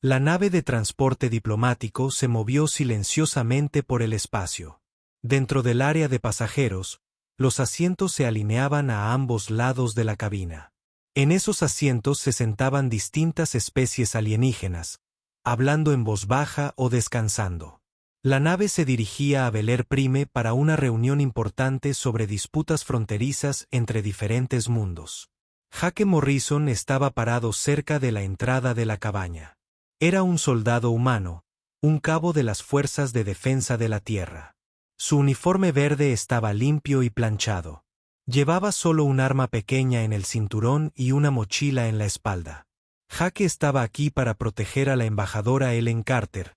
La nave de transporte diplomático se movió silenciosamente por el espacio. Dentro del área de pasajeros, los asientos se alineaban a ambos lados de la cabina. En esos asientos se sentaban distintas especies alienígenas, hablando en voz baja o descansando. La nave se dirigía a Bel Air Prime para una reunión importante sobre disputas fronterizas entre diferentes mundos. Jake Morrison estaba parado cerca de la entrada de la cabaña. Era un soldado humano, un cabo de las Fuerzas de Defensa de la Tierra. Su uniforme verde estaba limpio y planchado. Llevaba solo un arma pequeña en el cinturón y una mochila en la espalda. Jake estaba aquí para proteger a la embajadora Ellen Carter,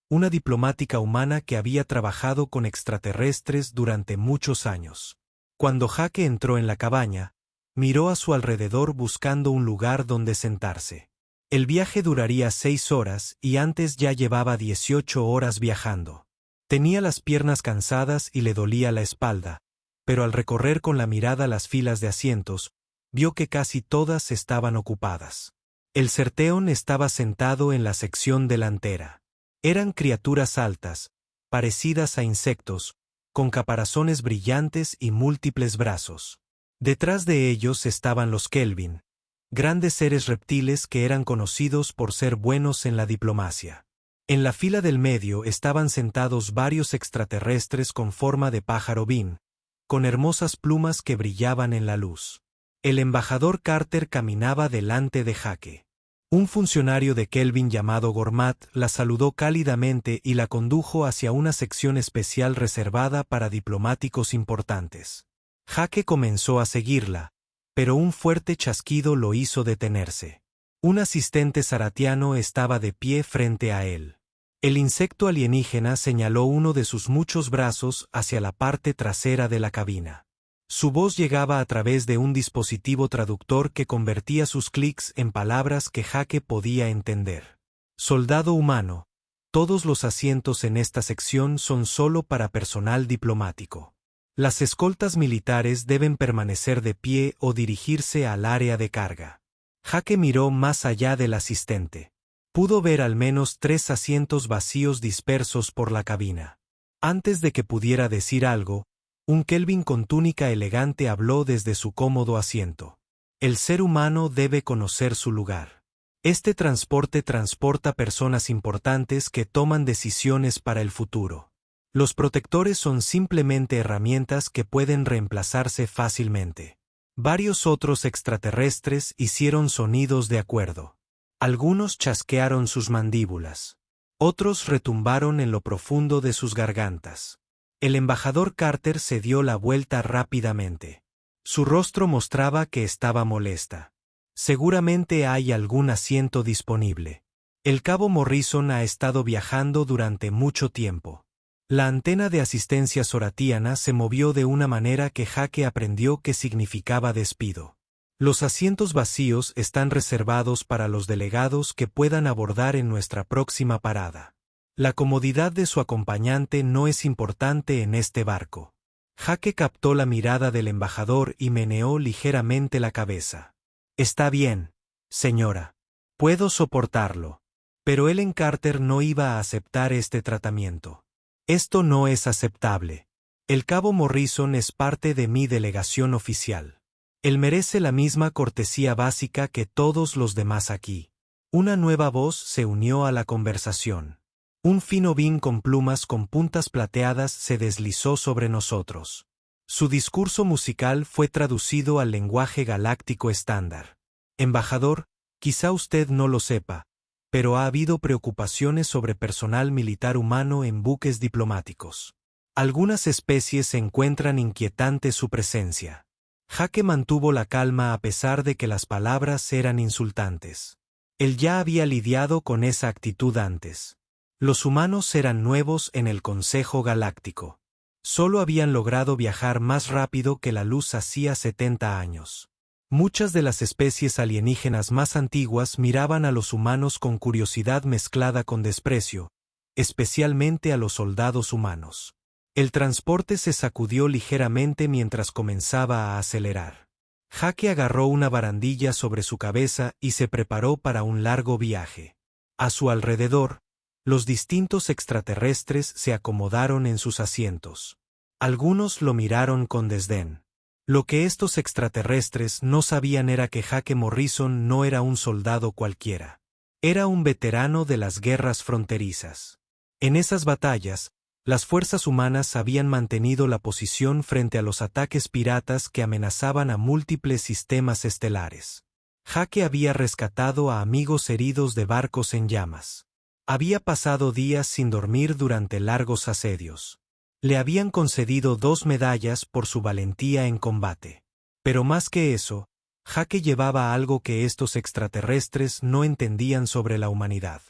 una diplomática humana que había trabajado con extraterrestres durante muchos años. Cuando Jake entró en la cabaña, miró a su alrededor buscando un lugar donde sentarse. El viaje duraría 6 horas y antes ya llevaba 18 horas viajando. Tenía las piernas cansadas y le dolía la espalda, pero al recorrer con la mirada las filas de asientos, vio que casi todas estaban ocupadas. El Certeón estaba sentado en la sección delantera. Eran criaturas altas, parecidas a insectos, con caparazones brillantes y múltiples brazos. Detrás de ellos estaban los Kelvin, grandes seres reptiles que eran conocidos por ser buenos en la diplomacia. En la fila del medio estaban sentados varios extraterrestres con forma de pájaro bin, con hermosas plumas que brillaban en la luz. El embajador Carter caminaba delante de Jake. Un funcionario de Kelvin llamado Gormat la saludó cálidamente y la condujo hacia una sección especial reservada para diplomáticos importantes. Jake comenzó a seguirla, pero un fuerte chasquido lo hizo detenerse. Un asistente zaratiano estaba de pie frente a él. El insecto alienígena señaló uno de sus muchos brazos hacia la parte trasera de la cabina. Su voz llegaba a través de un dispositivo traductor que convertía sus clics en palabras que Jake podía entender. Soldado humano, todos los asientos en esta sección son solo para personal diplomático. Las escoltas militares deben permanecer de pie o dirigirse al área de carga. Jake miró más allá del asistente. Pudo ver al menos 3 asientos vacíos dispersos por la cabina. Antes de que pudiera decir algo, un Kelvin con túnica elegante habló desde su cómodo asiento. El ser humano debe conocer su lugar. Este transporte transporta personas importantes que toman decisiones para el futuro. Los protectores son simplemente herramientas que pueden reemplazarse fácilmente. Varios otros extraterrestres hicieron sonidos de acuerdo. Algunos chasquearon sus mandíbulas. Otros retumbaron en lo profundo de sus gargantas. El embajador Carter se dio la vuelta rápidamente. Su rostro mostraba que estaba molesta. Seguramente hay algún asiento disponible. El cabo Morrison ha estado viajando durante mucho tiempo. La antena de asistencia soratiana se movió de una manera que Jake aprendió que significaba despido. Los asientos vacíos están reservados para los delegados que puedan abordar en nuestra próxima parada. La comodidad de su acompañante no es importante en este barco. Jake captó la mirada del embajador y meneó ligeramente la cabeza. Está bien, señora. Puedo soportarlo. Pero Ellen Carter no iba a aceptar este tratamiento. Esto no es aceptable. El cabo Morrison es parte de mi delegación oficial. Él merece la misma cortesía básica que todos los demás aquí. Una nueva voz se unió a la conversación. Un fino bin con plumas con puntas plateadas se deslizó sobre nosotros. Su discurso musical fue traducido al lenguaje galáctico estándar. Embajador, quizá usted no lo sepa, pero ha habido preocupaciones sobre personal militar humano en buques diplomáticos. Algunas especies encuentran inquietante su presencia. Jake mantuvo la calma a pesar de que las palabras eran insultantes. Él ya había lidiado con esa actitud antes. Los humanos eran nuevos en el Consejo Galáctico. Solo habían logrado viajar más rápido que la luz hacía 70 años. Muchas de las especies alienígenas más antiguas miraban a los humanos con curiosidad mezclada con desprecio, especialmente a los soldados humanos. El transporte se sacudió ligeramente mientras comenzaba a acelerar. Jake agarró una barandilla sobre su cabeza y se preparó para un largo viaje. A su alrededor, los distintos extraterrestres se acomodaron en sus asientos. Algunos lo miraron con desdén. Lo que estos extraterrestres no sabían era que Jake Morrison no era un soldado cualquiera. Era un veterano de las guerras fronterizas. En esas batallas, las fuerzas humanas habían mantenido la posición frente a los ataques piratas que amenazaban a múltiples sistemas estelares. Jake había rescatado a amigos heridos de barcos en llamas. Había pasado días sin dormir durante largos asedios. Le habían concedido 2 medallas por su valentía en combate. Pero más que eso, Jake llevaba algo que estos extraterrestres no entendían sobre la humanidad.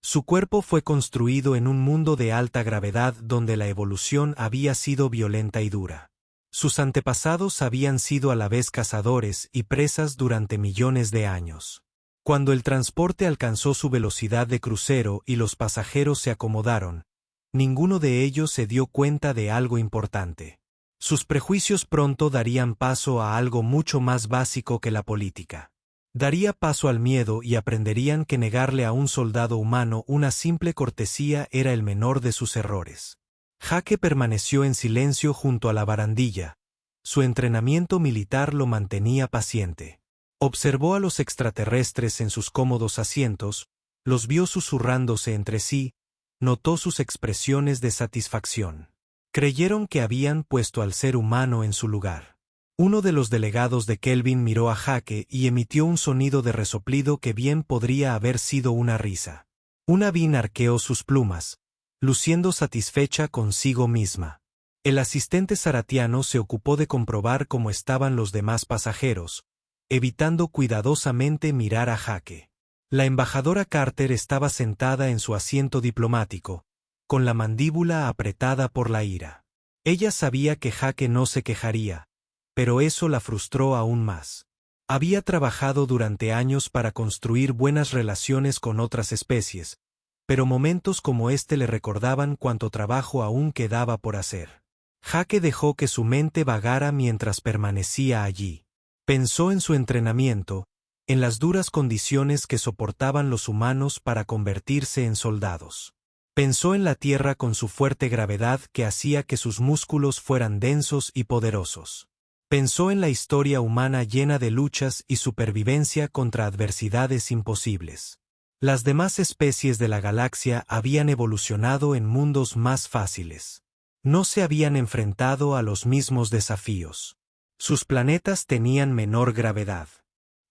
Su cuerpo fue construido en un mundo de alta gravedad donde la evolución había sido violenta y dura. Sus antepasados habían sido a la vez cazadores y presas durante millones de años. Cuando el transporte alcanzó su velocidad de crucero y los pasajeros se acomodaron, ninguno de ellos se dio cuenta de algo importante. Sus prejuicios pronto darían paso a algo mucho más básico que la política. Daría paso al miedo y aprenderían que negarle a un soldado humano una simple cortesía era el menor de sus errores. Jake permaneció en silencio junto a la barandilla. Su entrenamiento militar lo mantenía paciente. Observó a los extraterrestres en sus cómodos asientos, los vio susurrándose entre sí, notó sus expresiones de satisfacción. Creyeron que habían puesto al ser humano en su lugar. Uno de los delegados de Kelvin miró a Jake y emitió un sonido de resoplido que bien podría haber sido una risa. Una Vin arqueó sus plumas, luciendo satisfecha consigo misma. El asistente zaratiano se ocupó de comprobar cómo estaban los demás pasajeros, evitando cuidadosamente mirar a Jake. La embajadora Carter estaba sentada en su asiento diplomático, con la mandíbula apretada por la ira. Ella sabía que Jake no se quejaría, pero eso la frustró aún más. Había trabajado durante años para construir buenas relaciones con otras especies, pero momentos como este le recordaban cuánto trabajo aún quedaba por hacer. Jake dejó que su mente vagara mientras permanecía allí. Pensó en su entrenamiento, en las duras condiciones que soportaban los humanos para convertirse en soldados. Pensó en la Tierra con su fuerte gravedad que hacía que sus músculos fueran densos y poderosos. Pensó en la historia humana llena de luchas y supervivencia contra adversidades imposibles. Las demás especies de la galaxia habían evolucionado en mundos más fáciles. No se habían enfrentado a los mismos desafíos. Sus planetas tenían menor gravedad,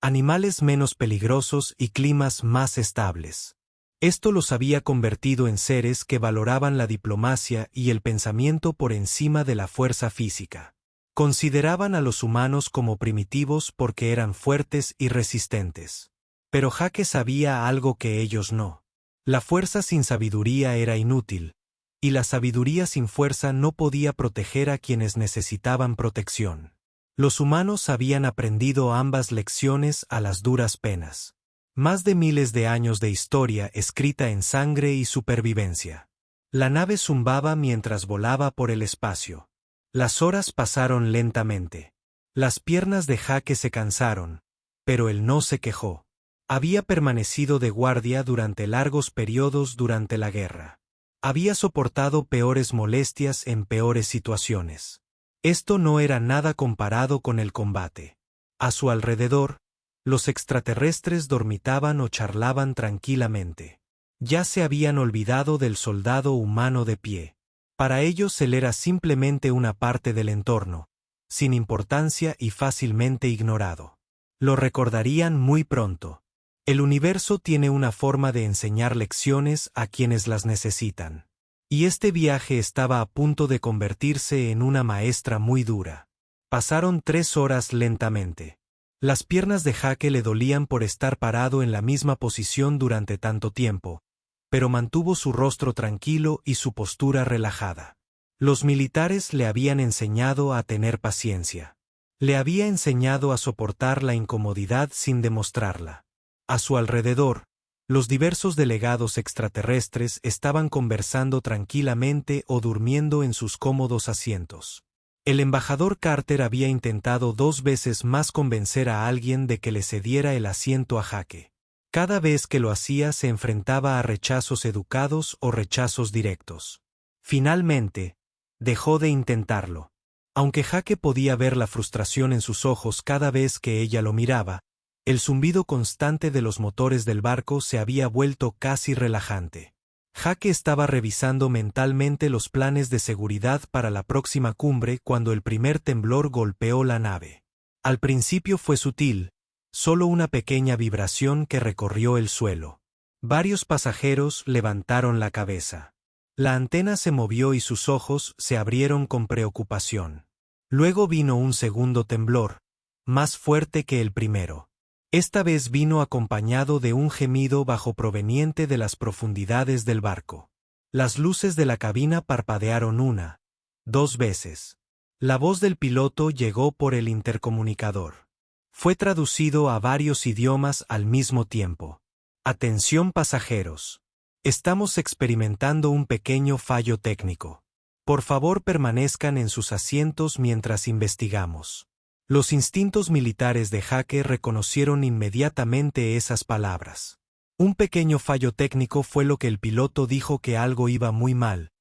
animales menos peligrosos y climas más estables. Esto los había convertido en seres que valoraban la diplomacia y el pensamiento por encima de la fuerza física. Consideraban a los humanos como primitivos porque eran fuertes y resistentes. Pero Jake sabía algo que ellos no. La fuerza sin sabiduría era inútil, y la sabiduría sin fuerza no podía proteger a quienes necesitaban protección. Los humanos habían aprendido ambas lecciones a las duras penas. Más de miles de años de historia escrita en sangre y supervivencia. La nave zumbaba mientras volaba por el espacio. Las horas pasaron lentamente. Las piernas de Jake se cansaron, pero él no se quejó. Había permanecido de guardia durante largos periodos durante la guerra. Había soportado peores molestias en peores situaciones. Esto no era nada comparado con el combate. A su alrededor, los extraterrestres dormitaban o charlaban tranquilamente. Ya se habían olvidado del soldado humano de pie. Para ellos él era simplemente una parte del entorno, sin importancia y fácilmente ignorado. Lo recordarían muy pronto. El universo tiene una forma de enseñar lecciones a quienes las necesitan. Y este viaje estaba a punto de convertirse en una maestra muy dura. Pasaron 3 horas lentamente. Las piernas de Jake le dolían por estar parado en la misma posición durante tanto tiempo, pero mantuvo su rostro tranquilo y su postura relajada. Los militares le habían enseñado a tener paciencia. Le había enseñado a soportar la incomodidad sin demostrarla. A su alrededor, los diversos delegados extraterrestres estaban conversando tranquilamente o durmiendo en sus cómodos asientos. El embajador Carter había intentado 2 veces más convencer a alguien de que le cediera el asiento a Jake. Cada vez que lo hacía se enfrentaba a rechazos educados o rechazos directos. Finalmente, dejó de intentarlo. Aunque Jake podía ver la frustración en sus ojos cada vez que ella lo miraba, el zumbido constante de los motores del barco se había vuelto casi relajante. Jake estaba revisando mentalmente los planes de seguridad para la próxima cumbre cuando el primer temblor golpeó la nave. Al principio fue sutil, solo una pequeña vibración que recorrió el suelo. Varios pasajeros levantaron la cabeza. La antena se movió y sus ojos se abrieron con preocupación. Luego vino un segundo temblor, más fuerte que el primero. Esta vez vino acompañado de un gemido bajo proveniente de las profundidades del barco. Las luces de la cabina parpadearon una, dos veces. La voz del piloto llegó por el intercomunicador. Fue traducido a varios idiomas al mismo tiempo. Atención pasajeros. Estamos experimentando un pequeño fallo técnico. Por favor permanezcan en sus asientos mientras investigamos. Los instintos militares de Jake reconocieron inmediatamente esas palabras. Un pequeño fallo técnico fue lo que el piloto dijo, que algo iba muy mal,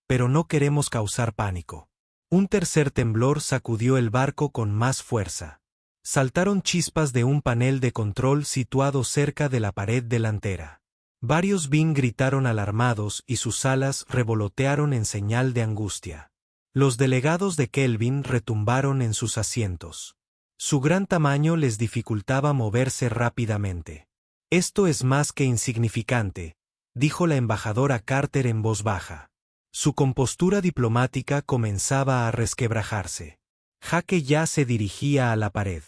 pero no queremos causar pánico. Un tercer temblor sacudió el barco con más fuerza. Saltaron chispas de un panel de control situado cerca de la pared delantera. Varios Ving gritaron alarmados y sus alas revolotearon en señal de angustia. Los delegados de Kelvin retumbaron en sus asientos. Su gran tamaño les dificultaba moverse rápidamente. Esto es más que insignificante, dijo la embajadora Carter en voz baja. Su compostura diplomática comenzaba a resquebrajarse. Jake ya se dirigía a la pared.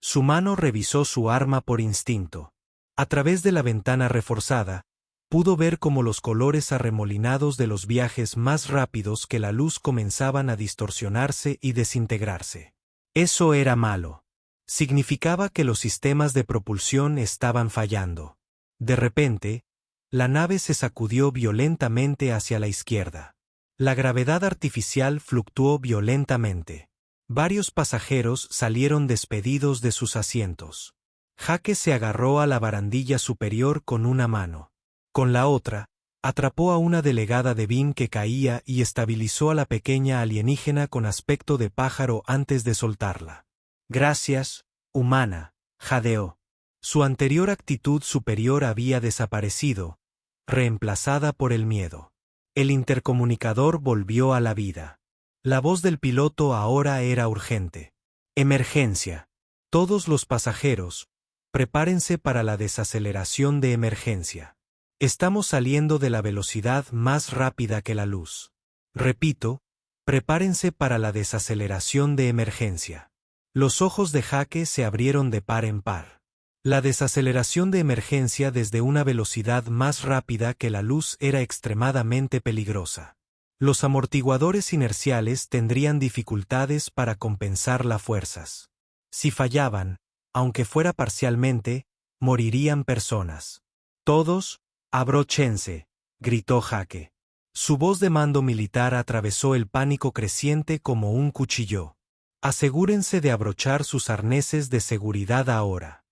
Su mano revisó su arma por instinto. A través de la ventana reforzada, pudo ver cómo los colores arremolinados de los viajes más rápidos que la luz comenzaban a distorsionarse y desintegrarse. Eso era malo. Significaba que los sistemas de propulsión estaban fallando. De repente, la nave se sacudió violentamente hacia la izquierda. La gravedad artificial fluctuó violentamente. Varios pasajeros salieron despedidos de sus asientos. Jake se agarró a la barandilla superior con una mano. Con la otra, atrapó a una delegada de Ving que caía y estabilizó a la pequeña alienígena con aspecto de pájaro antes de soltarla. Gracias, humana, jadeó. Su anterior actitud superior había desaparecido, reemplazada por el miedo. El intercomunicador volvió a la vida. La voz del piloto ahora era urgente. Emergencia. Todos los pasajeros, prepárense para la desaceleración de emergencia. Estamos saliendo de la velocidad más rápida que la luz. Repito, prepárense para la desaceleración de emergencia. Los ojos de Jake se abrieron de par en par. La desaceleración de emergencia desde una velocidad más rápida que la luz era extremadamente peligrosa. Los amortiguadores inerciales tendrían dificultades para compensar las fuerzas. Si fallaban, aunque fuera parcialmente, morirían personas. Todos, abróchense, gritó Jake. Su voz de mando militar atravesó el pánico creciente como un cuchillo. Asegúrense de abrochar sus arneses de seguridad ahora.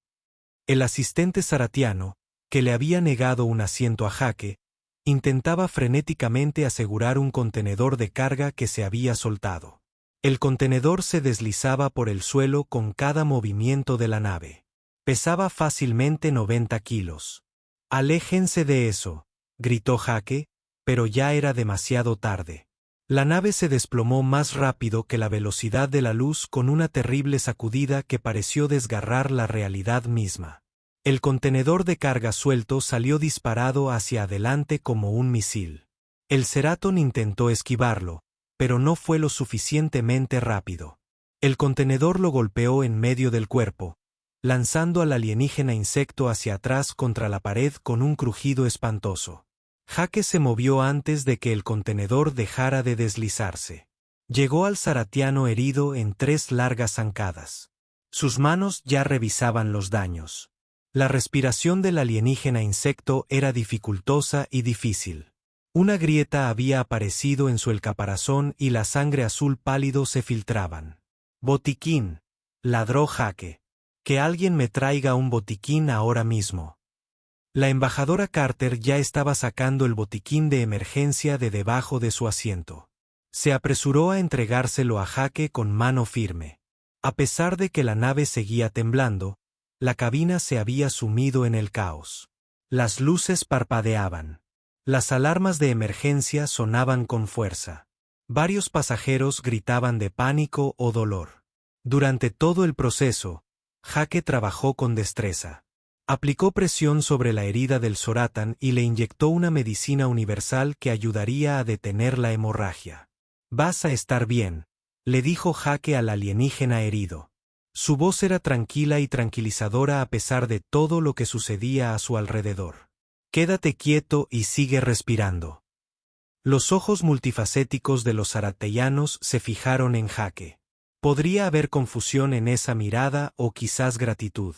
El asistente zaratiano, que le había negado un asiento a Jake, intentaba frenéticamente asegurar un contenedor de carga que se había soltado. El contenedor se deslizaba por el suelo con cada movimiento de la nave. Pesaba fácilmente 90 kilos. «Aléjense de eso», gritó Jake, pero ya era demasiado tarde. La nave se desplomó más rápido que la velocidad de la luz con una terrible sacudida que pareció desgarrar la realidad misma. El contenedor de carga suelto salió disparado hacia adelante como un misil. El Ceraton intentó esquivarlo, pero no fue lo suficientemente rápido. El contenedor lo golpeó en medio del cuerpo, lanzando al alienígena insecto hacia atrás contra la pared con un crujido espantoso. Jake se movió antes de que el contenedor dejara de deslizarse. Llegó al zaratiano herido en 3 largas zancadas. Sus manos ya revisaban los daños. La respiración del alienígena insecto era dificultosa y difícil. Una grieta había aparecido en su caparazón y la sangre azul pálido se filtraban. «Botiquín», ladró Jake. «Que alguien me traiga un botiquín ahora mismo». La embajadora Carter ya estaba sacando el botiquín de emergencia de debajo de su asiento. Se apresuró a entregárselo a Jake con mano firme. A pesar de que la nave seguía temblando, la cabina se había sumido en el caos. Las luces parpadeaban. Las alarmas de emergencia sonaban con fuerza. Varios pasajeros gritaban de pánico o dolor. Durante todo el proceso, Jake trabajó con destreza. Aplicó presión sobre la herida del Zaratan y le inyectó una medicina universal que ayudaría a detener la hemorragia. «Vas a estar bien», le dijo Jake al alienígena herido. Su voz era tranquila y tranquilizadora a pesar de todo lo que sucedía a su alrededor. «Quédate quieto y sigue respirando». Los ojos multifacéticos de los zaratellanos se fijaron en Jake. Podría haber confusión en esa mirada o quizás gratitud.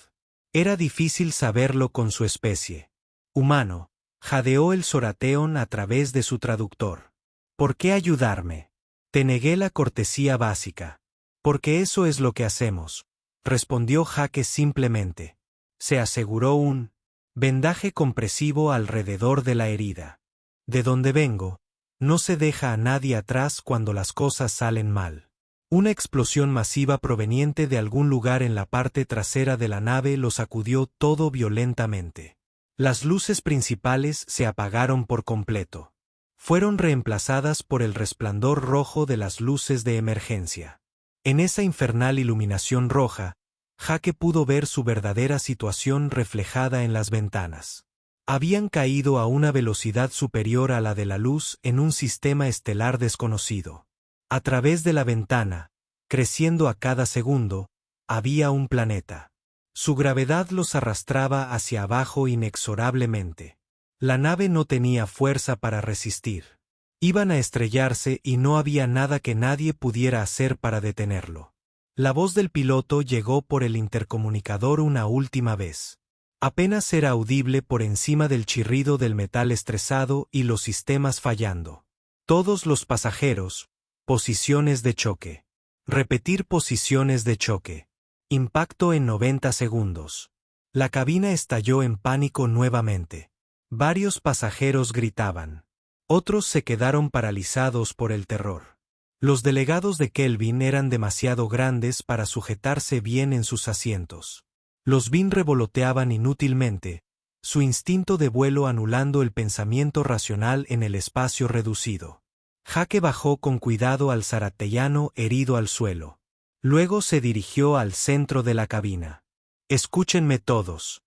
Era difícil saberlo con su especie. «Humano», jadeó el Zarateón a través de su traductor. «¿Por qué ayudarme? Te negué la cortesía básica». «Porque eso es lo que hacemos», respondió Jake simplemente. Se aseguró un vendaje compresivo alrededor de la herida. «De donde vengo, no se deja a nadie atrás cuando las cosas salen mal». Una explosión masiva proveniente de algún lugar en la parte trasera de la nave lo sacudió todo violentamente. Las luces principales se apagaron por completo. Fueron reemplazadas por el resplandor rojo de las luces de emergencia. En esa infernal iluminación roja, Jake pudo ver su verdadera situación reflejada en las ventanas. Habían caído a una velocidad superior a la de la luz en un sistema estelar desconocido. A través de la ventana, creciendo a cada segundo, había un planeta. Su gravedad los arrastraba hacia abajo inexorablemente. La nave no tenía fuerza para resistir. Iban a estrellarse y no había nada que nadie pudiera hacer para detenerlo. La voz del piloto llegó por el intercomunicador una última vez. Apenas era audible por encima del chirrido del metal estresado y los sistemas fallando. Todos los pasajeros. Posiciones de choque. Repetir posiciones de choque. Impacto en 90 segundos. La cabina estalló en pánico nuevamente. Varios pasajeros gritaban. Otros se quedaron paralizados por el terror. Los delegados de Kelvin eran demasiado grandes para sujetarse bien en sus asientos. Los BIN revoloteaban inútilmente, su instinto de vuelo anulando el pensamiento racional en el espacio reducido. Jake bajó con cuidado al zaratellano herido al suelo. Luego se dirigió al centro de la cabina. «Escúchenme todos».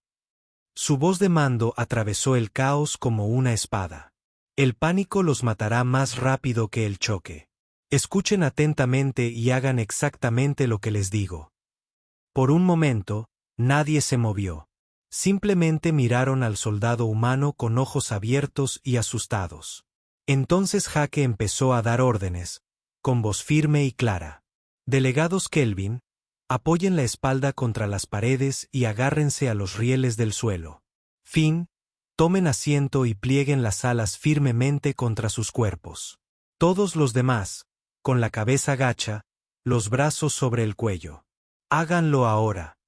Su voz de mando atravesó el caos como una espada. «El pánico los matará más rápido que el choque. Escuchen atentamente y hagan exactamente lo que les digo». Por un momento, nadie se movió. Simplemente miraron al soldado humano con ojos abiertos y asustados. Entonces Jake empezó a dar órdenes, con voz firme y clara. «Delegados Kelvin, apoyen la espalda contra las paredes y agárrense a los rieles del suelo. Finn, tomen asiento y plieguen las alas firmemente contra sus cuerpos. Todos los demás, con la cabeza gacha, los brazos sobre el cuello. Háganlo ahora».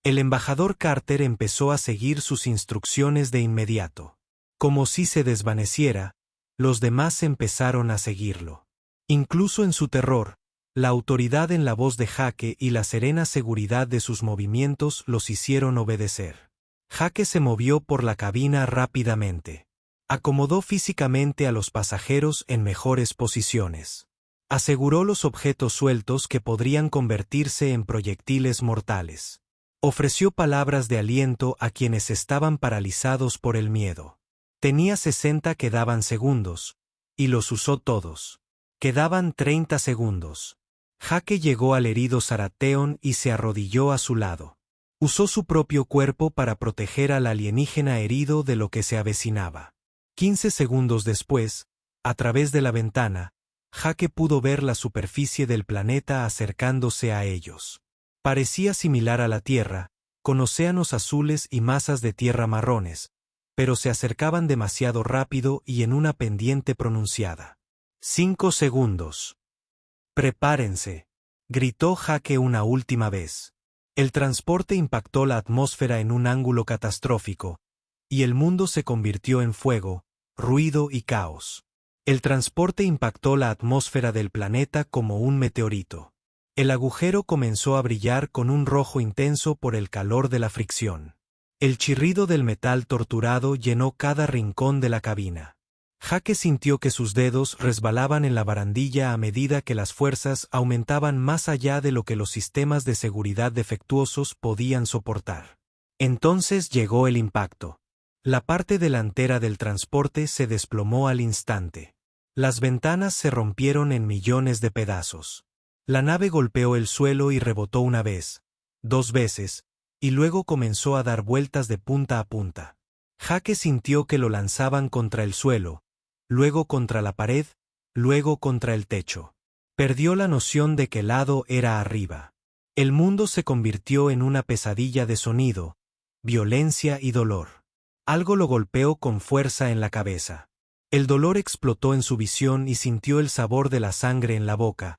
El embajador Carter empezó a seguir sus instrucciones de inmediato. Como si se desvaneciera, los demás empezaron a seguirlo. Incluso en su terror, la autoridad en la voz de Jake y la serena seguridad de sus movimientos los hicieron obedecer. Jake se movió por la cabina rápidamente. Acomodó físicamente a los pasajeros en mejores posiciones. Aseguró los objetos sueltos que podrían convertirse en proyectiles mortales. Ofreció palabras de aliento a quienes estaban paralizados por el miedo. Tenía 60 quedaban segundos, y los usó todos. Quedaban 30 segundos. Jake llegó al herido Zarateón y se arrodilló a su lado. Usó su propio cuerpo para proteger al alienígena herido de lo que se avecinaba. 15 segundos después, a través de la ventana, Jake pudo ver la superficie del planeta acercándose a ellos. Parecía similar a la Tierra, con océanos azules y masas de tierra marrones, pero se acercaban demasiado rápido y en una pendiente pronunciada. 5 segundos. «Prepárense», gritó Jake una última vez. El transporte impactó la atmósfera en un ángulo catastrófico, y el mundo se convirtió en fuego, ruido y caos. El transporte impactó la atmósfera del planeta como un meteorito. El agujero comenzó a brillar con un rojo intenso por el calor de la fricción. El chirrido del metal torturado llenó cada rincón de la cabina. Jake sintió que sus dedos resbalaban en la barandilla a medida que las fuerzas aumentaban más allá de lo que los sistemas de seguridad defectuosos podían soportar. Entonces llegó el impacto. La parte delantera del transporte se desplomó al instante. Las ventanas se rompieron en millones de pedazos. La nave golpeó el suelo y rebotó una vez, 2 veces, y luego comenzó a dar vueltas de punta a punta. Jake sintió que lo lanzaban contra el suelo, luego contra la pared, luego contra el techo. Perdió la noción de qué lado era arriba. El mundo se convirtió en una pesadilla de sonido, violencia y dolor. Algo lo golpeó con fuerza en la cabeza. El dolor explotó en su visión y sintió el sabor de la sangre en la boca,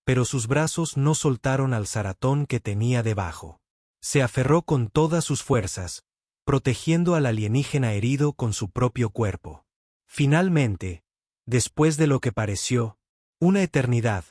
pero sus brazos no soltaron al zaratón que tenía debajo. Se aferró con todas sus fuerzas, protegiendo al alienígena herido con su propio cuerpo. Finalmente, después de lo que pareció una eternidad,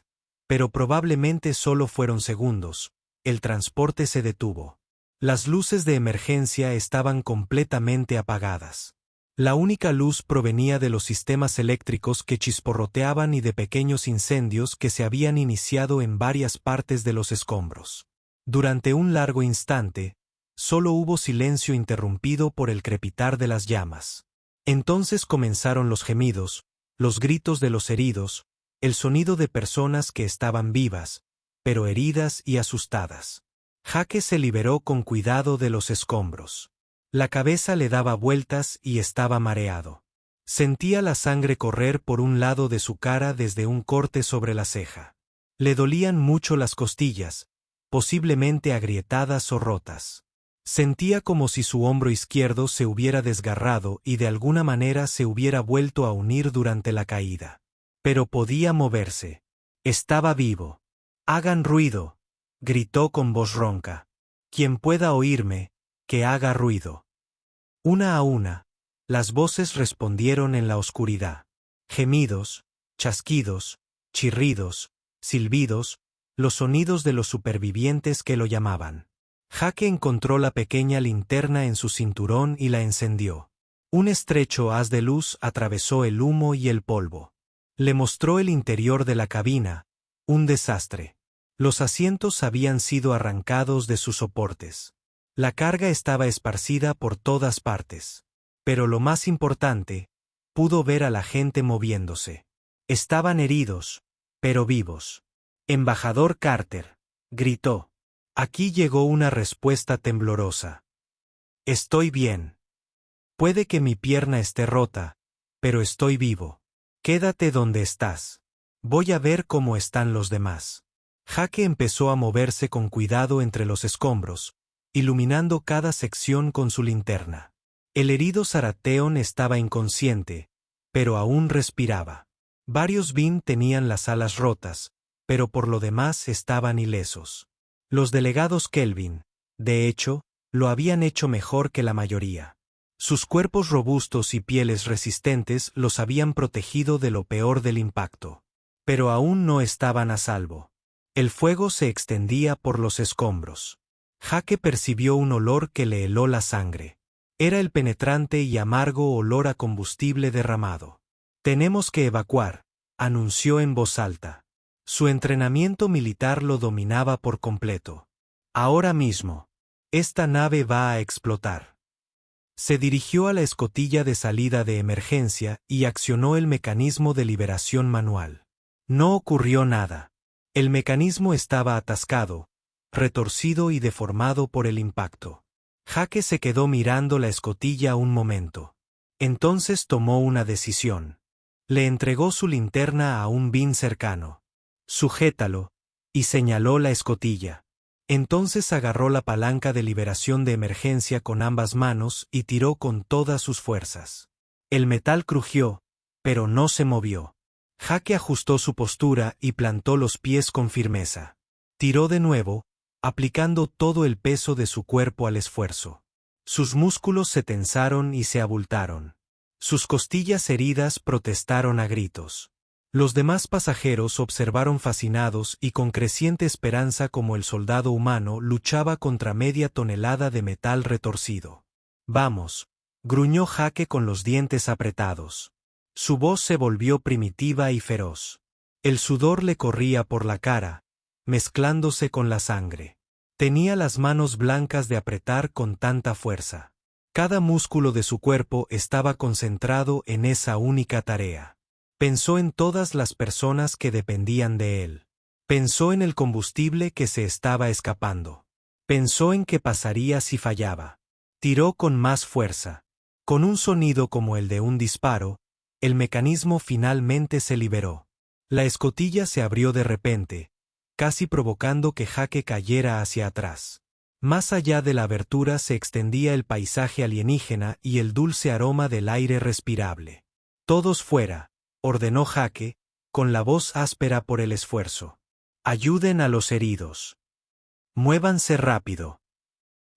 pero probablemente solo fueron segundos, el transporte se detuvo. Las luces de emergencia estaban completamente apagadas. La única luz provenía de los sistemas eléctricos que chisporroteaban y de pequeños incendios que se habían iniciado en varias partes de los escombros. Durante un largo instante, solo hubo silencio interrumpido por el crepitar de las llamas. Entonces comenzaron los gemidos, los gritos de los heridos, el sonido de personas que estaban vivas, pero heridas y asustadas. Jake se liberó con cuidado de los escombros. La cabeza le daba vueltas y estaba mareado. Sentía la sangre correr por un lado de su cara desde un corte sobre la ceja. Le dolían mucho las costillas, posiblemente agrietadas o rotas. Sentía como si su hombro izquierdo se hubiera desgarrado y de alguna manera se hubiera vuelto a unir durante la caída. Pero podía moverse. Estaba vivo. «Hagan ruido», gritó con voz ronca. «Quien pueda oírme, que haga ruido». Una a una, las voces respondieron en la oscuridad. Gemidos, chasquidos, chirridos, silbidos, los sonidos de los supervivientes que lo llamaban. Jake encontró la pequeña linterna en su cinturón y la encendió. Un estrecho haz de luz atravesó el humo y el polvo. Le mostró el interior de la cabina, un desastre. Los asientos habían sido arrancados de sus soportes. La carga estaba esparcida por todas partes. Pero lo más importante, pudo ver a la gente moviéndose. Estaban heridos, pero vivos. «Embajador Carter», gritó. Aquí llegó una respuesta temblorosa. «Estoy bien. Puede que mi pierna esté rota, pero estoy vivo. Quédate donde estás. Voy a ver cómo están los demás». Jake empezó a moverse con cuidado entre los escombros, iluminando cada sección con su linterna. El herido Zarateon estaba inconsciente, pero aún respiraba. Varios Bin tenían las alas rotas, pero por lo demás estaban ilesos. Los delegados Kelvin, de hecho, lo habían hecho mejor que la mayoría. Sus cuerpos robustos y pieles resistentes los habían protegido de lo peor del impacto. Pero aún no estaban a salvo. El fuego se extendía por los escombros. Jake percibió un olor que le heló la sangre. Era el penetrante y amargo olor a combustible derramado. «Tenemos que evacuar», anunció en voz alta. Su entrenamiento militar lo dominaba por completo. «Ahora mismo. Esta nave va a explotar». Se dirigió a la escotilla de salida de emergencia y accionó el mecanismo de liberación manual. No ocurrió nada. El mecanismo estaba atascado, retorcido y deformado por el impacto. Jake se quedó mirando la escotilla un momento. Entonces tomó una decisión. Le entregó su linterna a un Bin cercano. «Sujétalo», y señaló la escotilla. Entonces agarró la palanca de liberación de emergencia con ambas manos y tiró con todas sus fuerzas. El metal crujió, pero no se movió. Jake ajustó su postura y plantó los pies con firmeza. Tiró de nuevo, aplicando todo el peso de su cuerpo al esfuerzo. Sus músculos se tensaron y se abultaron. Sus costillas heridas protestaron a gritos. Los demás pasajeros observaron fascinados y con creciente esperanza cómo el soldado humano luchaba contra media tonelada de metal retorcido. «Vamos», gruñó Jake con los dientes apretados. Su voz se volvió primitiva y feroz. El sudor le corría por la cara, mezclándose con la sangre. Tenía las manos blancas de apretar con tanta fuerza. Cada músculo de su cuerpo estaba concentrado en esa única tarea. Pensó en todas las personas que dependían de él. Pensó en el combustible que se estaba escapando. Pensó en qué pasaría si fallaba. Tiró con más fuerza. Con un sonido como el de un disparo, el mecanismo finalmente se liberó. La escotilla se abrió de repente, casi provocando que Jake cayera hacia atrás. Más allá de la abertura se extendía el paisaje alienígena y el dulce aroma del aire respirable. «Todos fuera», ordenó Jake, con la voz áspera por el esfuerzo. «Ayuden a los heridos. Muévanse rápido.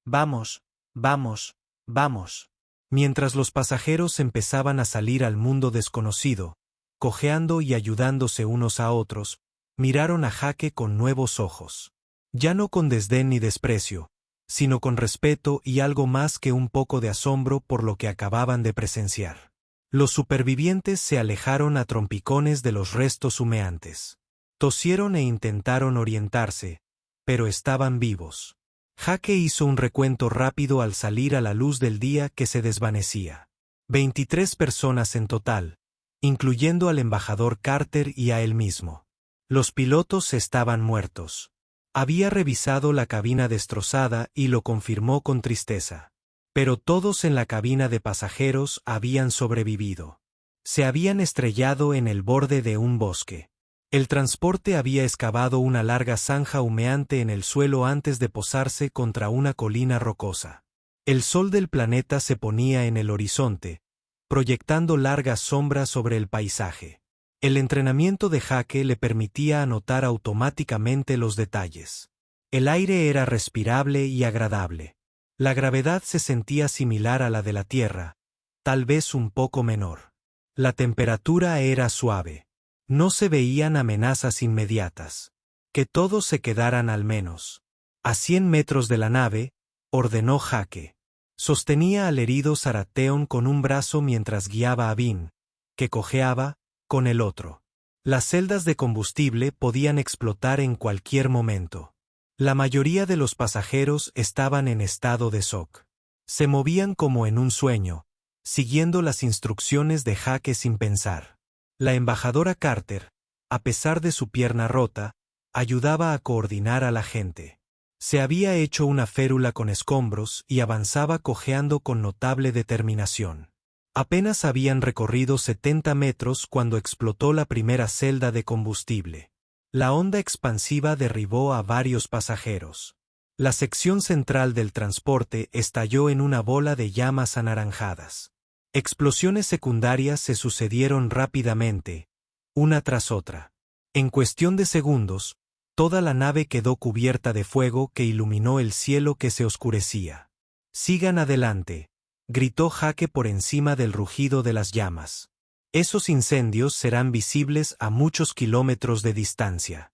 Vamos, vamos, vamos». Mientras los pasajeros empezaban a salir al mundo desconocido, cojeando y ayudándose unos a otros, miraron a Jake con nuevos ojos. Ya no con desdén ni desprecio, sino con respeto y algo más que un poco de asombro por lo que acababan de presenciar. Los supervivientes se alejaron a trompicones de los restos humeantes. Tosieron e intentaron orientarse, pero estaban vivos. Jake hizo un recuento rápido al salir a la luz del día que se desvanecía. 23 personas en total, incluyendo al embajador Carter y a él mismo. Los pilotos estaban muertos. Había revisado la cabina destrozada y lo confirmó con tristeza. Pero todos en la cabina de pasajeros habían sobrevivido. Se habían estrellado en el borde de un bosque. El transporte había excavado una larga zanja humeante en el suelo antes de posarse contra una colina rocosa. El sol del planeta se ponía en el horizonte, proyectando largas sombras sobre el paisaje. El entrenamiento de Jake le permitía anotar automáticamente los detalles. El aire era respirable y agradable. La gravedad se sentía similar a la de la Tierra, tal vez un poco menor. La temperatura era suave. No se veían amenazas inmediatas. Que todos se quedaran al menos a 100 metros de la nave, ordenó Jake. Sostenía al herido Saratheon con un brazo mientras guiaba a Vin, que cojeaba, con el otro. Las celdas de combustible podían explotar en cualquier momento. La mayoría de los pasajeros estaban en estado de shock. Se movían como en un sueño, siguiendo las instrucciones de Jake sin pensar. La embajadora Carter, a pesar de su pierna rota, ayudaba a coordinar a la gente. Se había hecho una férula con escombros y avanzaba cojeando con notable determinación. Apenas habían recorrido 70 metros cuando explotó la primera celda de combustible. La onda expansiva derribó a varios pasajeros. La sección central del transporte estalló en una bola de llamas anaranjadas. Explosiones secundarias se sucedieron rápidamente, una tras otra. En cuestión de segundos, toda la nave quedó cubierta de fuego que iluminó el cielo que se oscurecía. «Sigan adelante», gritó Jake por encima del rugido de las llamas. «Esos incendios serán visibles a muchos kilómetros de distancia.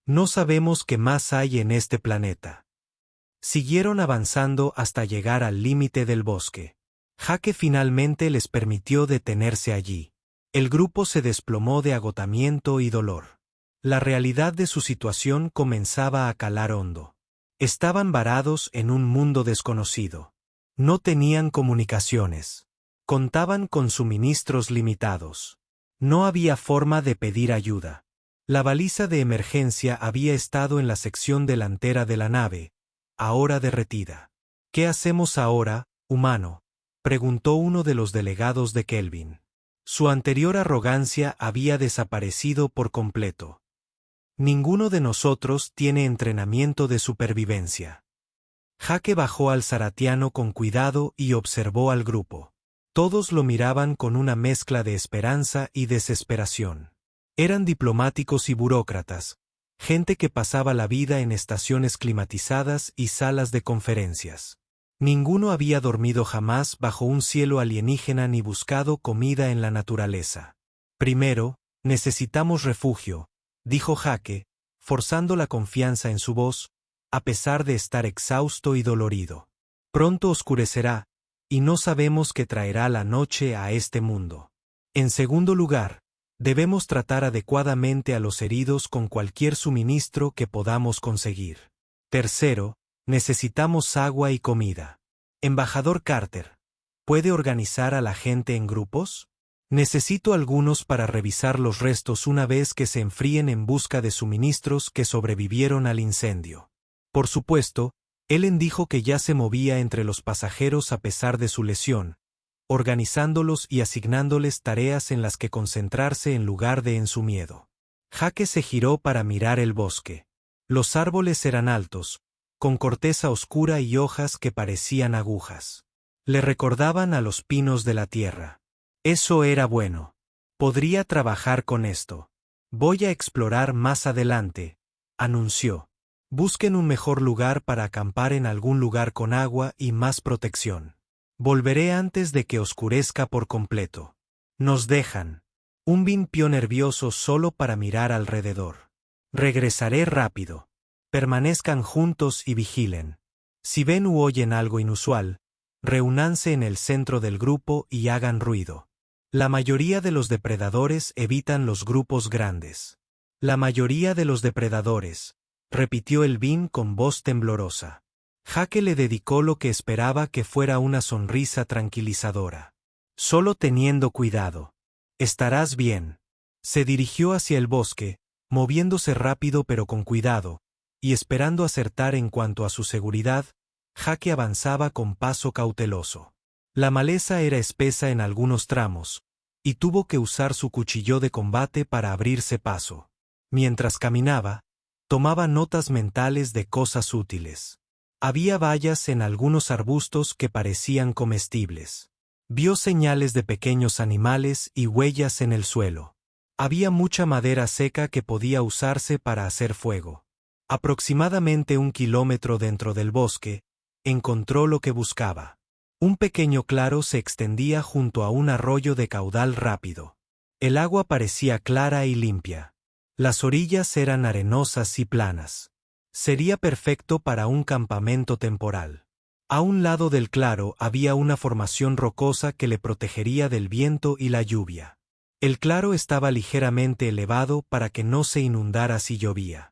No sabemos qué más hay en este planeta». Siguieron avanzando hasta llegar al límite del bosque. Jake finalmente les permitió detenerse allí. El grupo se desplomó de agotamiento y dolor. La realidad de su situación comenzaba a calar hondo. Estaban varados en un mundo desconocido. No tenían comunicaciones. Contaban con suministros limitados. No había forma de pedir ayuda. La baliza de emergencia había estado en la sección delantera de la nave, ahora derretida. «¿Qué hacemos ahora, humano?», preguntó uno de los delegados de Kelvin. Su anterior arrogancia había desaparecido por completo. «Ninguno de nosotros tiene entrenamiento de supervivencia». Jake bajó al saratiano con cuidado y observó al grupo. Todos lo miraban con una mezcla de esperanza y desesperación. Eran diplomáticos y burócratas, gente que pasaba la vida en estaciones climatizadas y salas de conferencias. Ninguno había dormido jamás bajo un cielo alienígena ni buscado comida en la naturaleza. Primero, necesitamos refugio, dijo Jake, forzando la confianza en su voz, a pesar de estar exhausto y dolorido. Pronto oscurecerá, y no sabemos qué traerá la noche a este mundo. En segundo lugar, debemos tratar adecuadamente a los heridos con cualquier suministro que podamos conseguir. Tercero, necesitamos agua y comida. Embajador Carter, ¿puede organizar a la gente en grupos? Necesito algunos para revisar los restos una vez que se enfríen en busca de suministros que sobrevivieron al incendio. Por supuesto, Ellen dijo que ya se movía entre los pasajeros a pesar de su lesión, organizándolos y asignándoles tareas en las que concentrarse en lugar de en su miedo. Jake se giró para mirar el bosque. Los árboles eran altos, con corteza oscura y hojas que parecían agujas. Le recordaban a los pinos de la tierra. Eso era bueno. Podría trabajar con esto. Voy a explorar más adelante, anunció. Busquen un mejor lugar para acampar en algún lugar con agua y más protección. Volveré antes de que oscurezca por completo. Nos dejan. Un limpió nervioso solo para mirar alrededor. Regresaré rápido. Permanezcan juntos y vigilen. Si ven u oyen algo inusual, reúnanse en el centro del grupo y hagan ruido. La mayoría de los depredadores evitan los grupos grandes. La mayoría de los depredadores, repitió el Bean con voz temblorosa. Jake le dedicó lo que esperaba que fuera una sonrisa tranquilizadora. Solo teniendo cuidado. Estarás bien. Se dirigió hacia el bosque, moviéndose rápido pero con cuidado, y esperando acertar en cuanto a su seguridad, Jake avanzaba con paso cauteloso. La maleza era espesa en algunos tramos, y tuvo que usar su cuchillo de combate para abrirse paso. Mientras caminaba, tomaba notas mentales de cosas útiles. Había bayas en algunos arbustos que parecían comestibles. Vio señales de pequeños animales y huellas en el suelo. Había mucha madera seca que podía usarse para hacer fuego. Aproximadamente 1 kilómetro dentro del bosque, encontró lo que buscaba. Un pequeño claro se extendía junto a un arroyo de caudal rápido. El agua parecía clara y limpia. Las orillas eran arenosas y planas. Sería perfecto para un campamento temporal. A un lado del claro había una formación rocosa que le protegería del viento y la lluvia. El claro estaba ligeramente elevado para que no se inundara si llovía.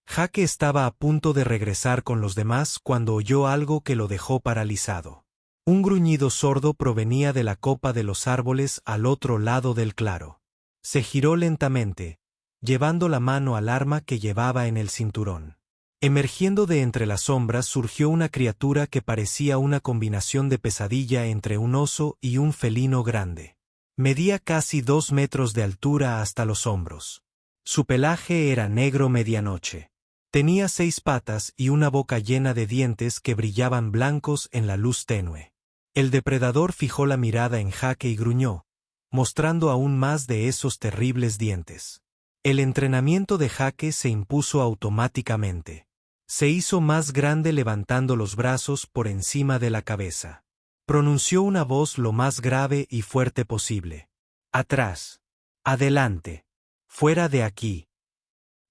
Jake estaba a punto de regresar con los demás cuando oyó algo que lo dejó paralizado. Un gruñido sordo provenía de la copa de los árboles al otro lado del claro. Se giró lentamente, llevando la mano al arma que llevaba en el cinturón. Emergiendo de entre las sombras surgió una criatura que parecía una combinación de pesadilla entre un oso y un felino grande. Medía casi 2 metros de altura hasta los hombros. Su pelaje era negro medianoche. Tenía 6 patas y una boca llena de dientes que brillaban blancos en la luz tenue. El depredador fijó la mirada en Jake y gruñó, mostrando aún más de esos terribles dientes. El entrenamiento de Jake se impuso automáticamente. Se hizo más grande levantando los brazos por encima de la cabeza. Pronunció una voz lo más grave y fuerte posible. Atrás. Adelante. Fuera de aquí.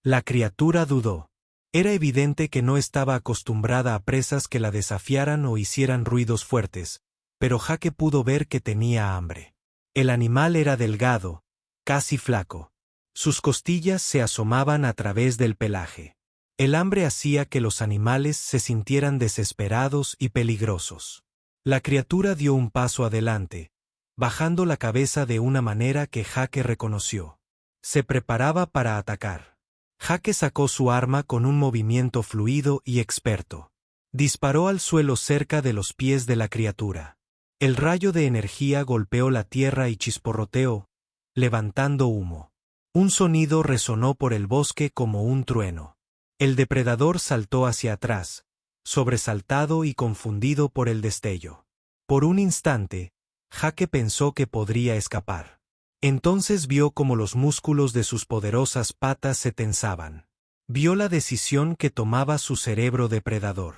La criatura dudó. Era evidente que no estaba acostumbrada a presas que la desafiaran o hicieran ruidos fuertes, pero Jake pudo ver que tenía hambre. El animal era delgado, casi flaco. Sus costillas se asomaban a través del pelaje. El hambre hacía que los animales se sintieran desesperados y peligrosos. La criatura dio un paso adelante, bajando la cabeza de una manera que Jake reconoció. Se preparaba para atacar. Jake sacó su arma con un movimiento fluido y experto. Disparó al suelo cerca de los pies de la criatura. El rayo de energía golpeó la tierra y chisporroteó, levantando humo. Un sonido resonó por el bosque como un trueno. El depredador saltó hacia atrás, sobresaltado y confundido por el destello. Por un instante, Jake pensó que podría escapar. Entonces vio cómo los músculos de sus poderosas patas se tensaban. Vio la decisión que tomaba su cerebro depredador.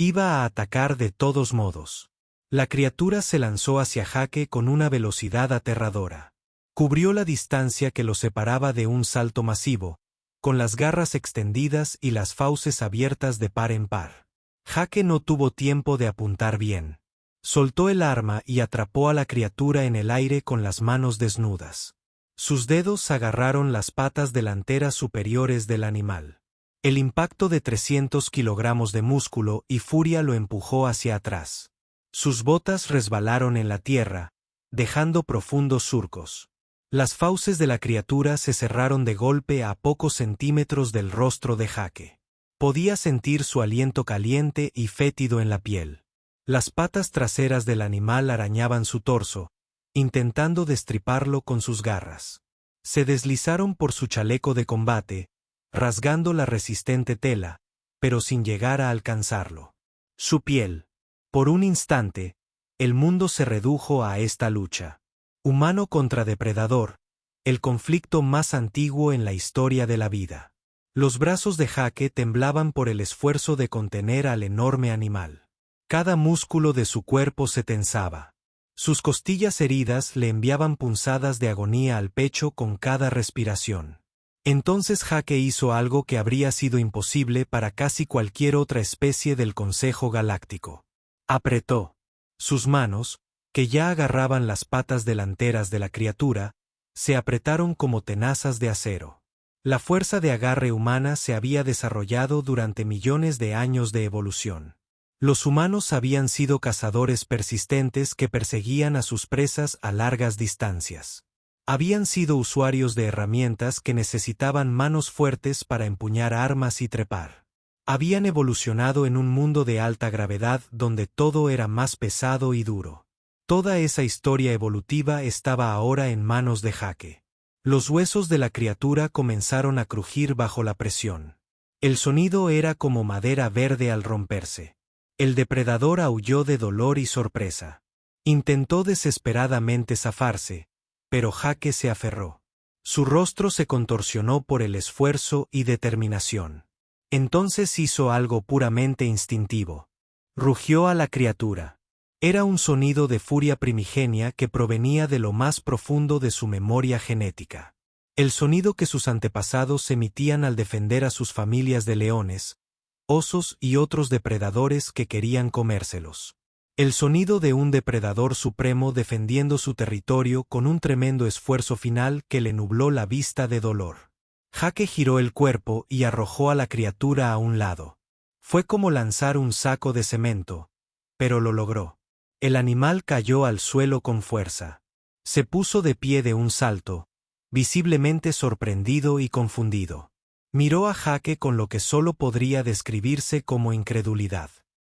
Iba a atacar de todos modos. La criatura se lanzó hacia Jake con una velocidad aterradora. Cubrió la distancia que lo separaba de un salto masivo, con las garras extendidas y las fauces abiertas de par en par. Jake no tuvo tiempo de apuntar bien. Soltó el arma y atrapó a la criatura en el aire con las manos desnudas. Sus dedos agarraron las patas delanteras superiores del animal. El impacto de 300 kilogramos de músculo y furia lo empujó hacia atrás. Sus botas resbalaron en la tierra, dejando profundos surcos. Las fauces de la criatura se cerraron de golpe a pocos centímetros del rostro de Jake. Podía sentir su aliento caliente y fétido en la piel. Las patas traseras del animal arañaban su torso, intentando destriparlo con sus garras. Se deslizaron por su chaleco de combate, rasgando la resistente tela, pero sin llegar a alcanzarlo. Su piel. Por un instante, el mundo se redujo a esta lucha. Humano contra depredador, el conflicto más antiguo en la historia de la vida. Los brazos de Jake temblaban por el esfuerzo de contener al enorme animal. Cada músculo de su cuerpo se tensaba. Sus costillas heridas le enviaban punzadas de agonía al pecho con cada respiración. Entonces Jake hizo algo que habría sido imposible para casi cualquier otra especie del Consejo Galáctico. Apretó. Sus manos, que ya agarraban las patas delanteras de la criatura, se apretaron como tenazas de acero. La fuerza de agarre humana se había desarrollado durante millones de años de evolución. Los humanos habían sido cazadores persistentes que perseguían a sus presas a largas distancias. Habían sido usuarios de herramientas que necesitaban manos fuertes para empuñar armas y trepar. Habían evolucionado en un mundo de alta gravedad donde todo era más pesado y duro. Toda esa historia evolutiva estaba ahora en manos de Jake. Los huesos de la criatura comenzaron a crujir bajo la presión. El sonido era como madera verde al romperse. El depredador aulló de dolor y sorpresa. Intentó desesperadamente zafarse, pero Jake se aferró. Su rostro se contorsionó por el esfuerzo y determinación. Entonces hizo algo puramente instintivo. Rugió a la criatura. Era un sonido de furia primigenia que provenía de lo más profundo de su memoria genética. El sonido que sus antepasados emitían al defender a sus familias de leones, osos y otros depredadores que querían comérselos. El sonido de un depredador supremo defendiendo su territorio con un tremendo esfuerzo final que le nubló la vista de dolor. Jake giró el cuerpo y arrojó a la criatura a un lado. Fue como lanzar un saco de cemento, pero lo logró. El animal cayó al suelo con fuerza. Se puso de pie de un salto, visiblemente sorprendido y confundido. Miró a Jake con lo que solo podría describirse como incredulidad.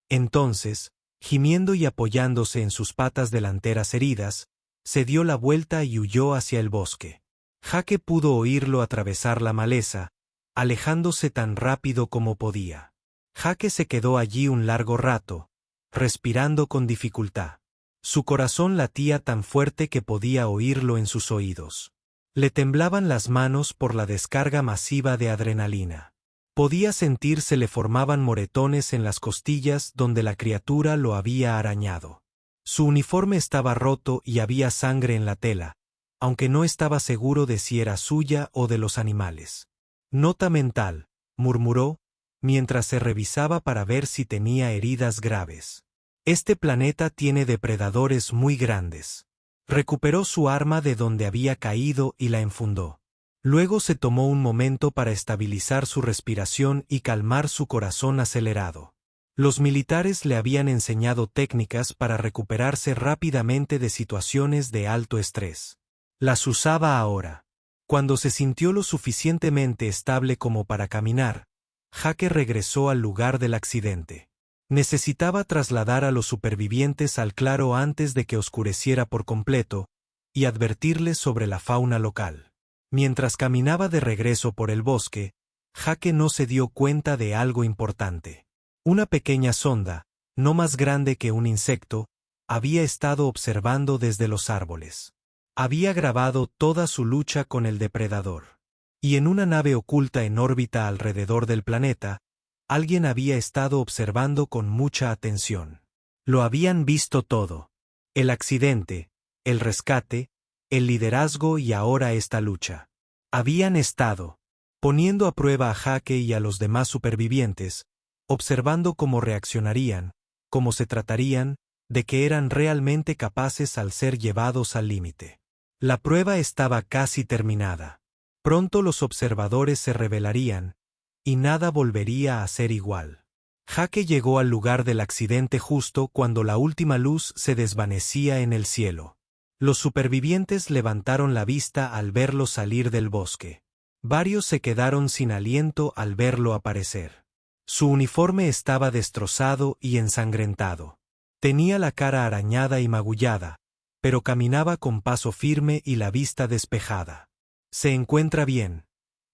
Entonces, gimiendo y apoyándose en sus patas delanteras heridas, se dio la vuelta y huyó hacia el bosque. Jake pudo oírlo atravesar la maleza, alejándose tan rápido como podía. Jake se quedó allí un largo rato, respirando con dificultad. Su corazón latía tan fuerte que podía oírlo en sus oídos. Le temblaban las manos por la descarga masiva de adrenalina. Podía sentir se le formaban moretones en las costillas donde la criatura lo había arañado. Su uniforme estaba roto y había sangre en la tela, aunque no estaba seguro de si era suya o de los animales. Nota mental, murmuró, mientras se revisaba para ver si tenía heridas graves. Este planeta tiene depredadores muy grandes. Recuperó su arma de donde había caído y la enfundó. Luego se tomó un momento para estabilizar su respiración y calmar su corazón acelerado. Los militares le habían enseñado técnicas para recuperarse rápidamente de situaciones de alto estrés. Las usaba ahora. Cuando se sintió lo suficientemente estable como para caminar, Jake regresó al lugar del accidente. Necesitaba trasladar a los supervivientes al claro antes de que oscureciera por completo, y advertirles sobre la fauna local. Mientras caminaba de regreso por el bosque, Jake no se dio cuenta de algo importante. Una pequeña sonda, no más grande que un insecto, había estado observando desde los árboles. Había grabado toda su lucha con el depredador. Y en una nave oculta en órbita alrededor del planeta, Alguien había estado observando con mucha atención. Lo habían visto todo. El accidente, el rescate, el liderazgo y ahora esta lucha. Habían estado poniendo a prueba a Jake y a los demás supervivientes, observando cómo reaccionarían, cómo se tratarían, de que eran realmente capaces al ser llevados al límite. La prueba estaba casi terminada. Pronto los observadores se rebelarían, y nada volvería a ser igual. Jake llegó al lugar del accidente justo cuando la última luz se desvanecía en el cielo. Los supervivientes levantaron la vista al verlo salir del bosque. Varios se quedaron sin aliento al verlo aparecer. Su uniforme estaba destrozado y ensangrentado. Tenía la cara arañada y magullada, pero caminaba con paso firme y la vista despejada. ¿Se encuentra bien?,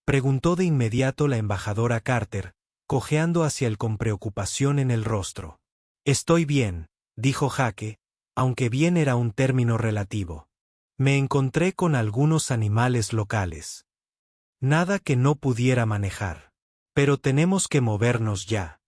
preguntó de inmediato la embajadora Carter, cojeando hacia él con preocupación en el rostro. Estoy bien, dijo Jake, aunque bien era un término relativo. Me encontré con algunos animales locales. Nada que no pudiera manejar. Pero tenemos que movernos ya.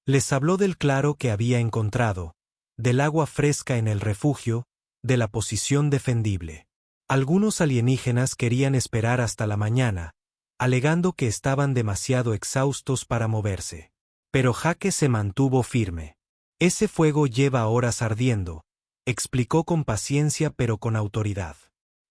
Les habló del claro que había encontrado, del agua fresca en el refugio, de la posición defendible. Algunos alienígenas querían esperar hasta la mañana, alegando que estaban demasiado exhaustos para moverse. Pero Jake se mantuvo firme. Ese fuego lleva horas ardiendo, explicó con paciencia pero con autoridad.